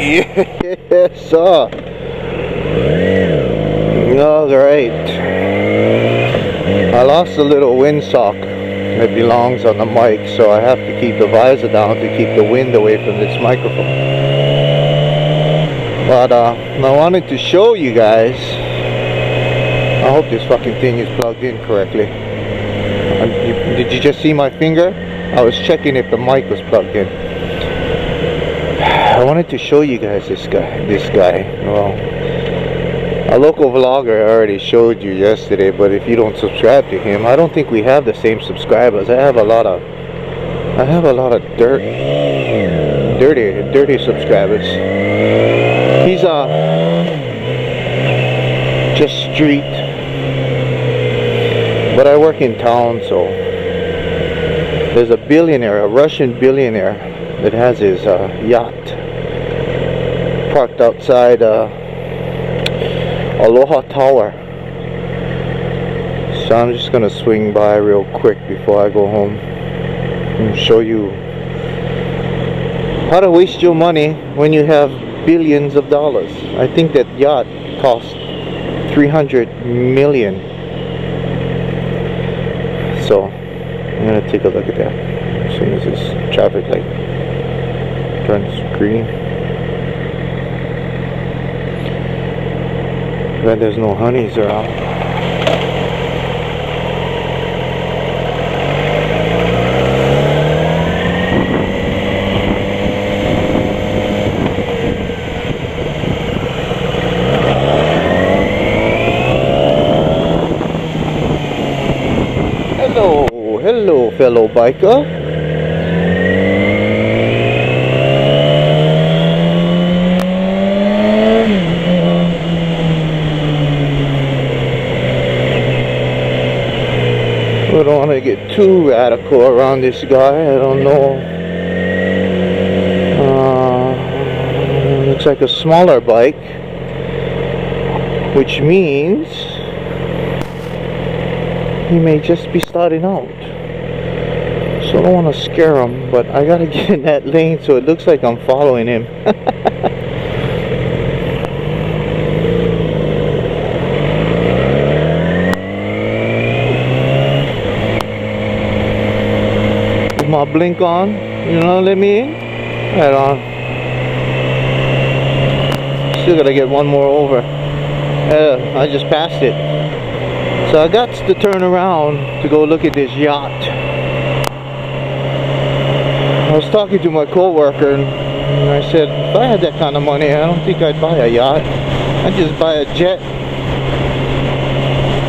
Yes, sir. All right. I lost a little windsock that belongs on the mic, so I have to keep the visor down to keep the wind away from this microphone. But I wanted to show you guys. I hope this fucking thing is plugged in correctly. Did you just see my finger? I was checking if the mic was plugged in. I wanted to show you guys this guy. Well, a local vlogger I already showed you yesterday, but if you don't subscribe to him, I don't think we have the same subscribers. I have a lot of dirty subscribers. He's just street, but I work in town, so there's a billionaire, a Russian billionaire, that has his yacht parked outside Aloha Tower. So I'm just gonna swing by real quick before I go home and show you how to waste your money when you have billions of dollars. I think that yacht cost 300 million. So I'm gonna take a look at that as soon as this traffic light turns green. Glad there's no honeys around. Hello, fellow biker. I don't want to get too radical around this guy. I don't know. Looks like a smaller bike, which means he may just be starting out. So I don't want to scare him, but I gotta get in that lane so it looks like I'm following him. With my blink on, you know, let me in. Right on. Still gotta get one more over. I just passed it. So I got to turn around to go look at this yacht. I was talking to my co-worker and I said, if I had that kind of money, I don't think I'd buy a yacht. I'd just buy a jet.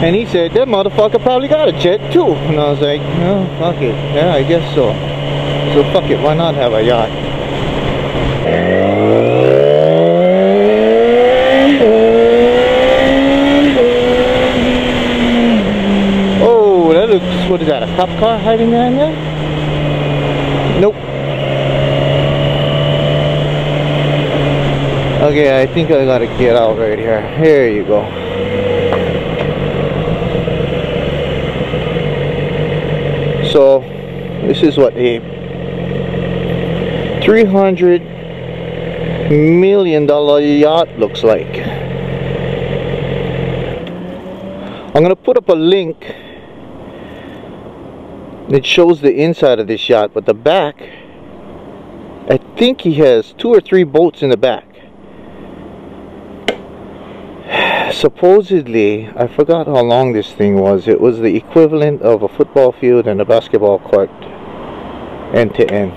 And he said, that motherfucker probably got a jet too. And I was like, no, fuck it. Yeah, I guess so. So fuck it, why not have a yacht? Oh, that looks, what is that, a cop car hiding behind there? Nope. Okay, I think I gotta get out right here. Here you go. So, this is what a $300 million yacht looks like. I'm gonna put up a link that shows the inside of this yacht, but the back, I think he has 2 or 3 boats in the back. Supposedly, I forgot how long this thing was. It was the equivalent of a football field and a basketball court, end to end.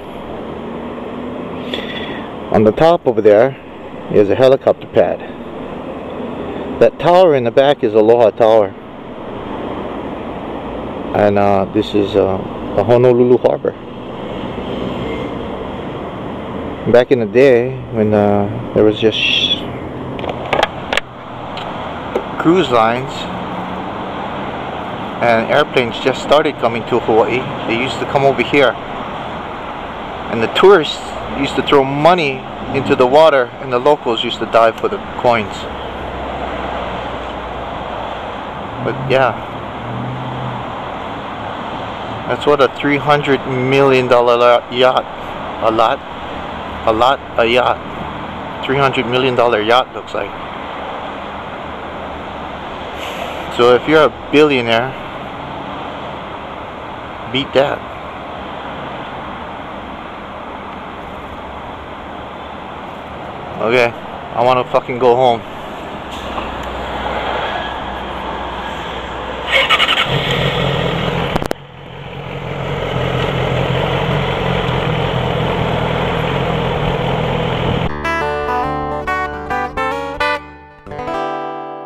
On the top over there is a helicopter pad. That tower in the back is Aloha Tower. And this is the Honolulu Harbor. Back in the day, when there was just cruise lines and airplanes just started coming to Hawaii, they used to come over here, and the tourists used to throw money into the water, and the locals used to dive for the coins. But yeah, that's what a $300 million yacht, a yacht. $300 million yacht looks like. So if you're a billionaire, beat that. Okay, I want to fucking go home.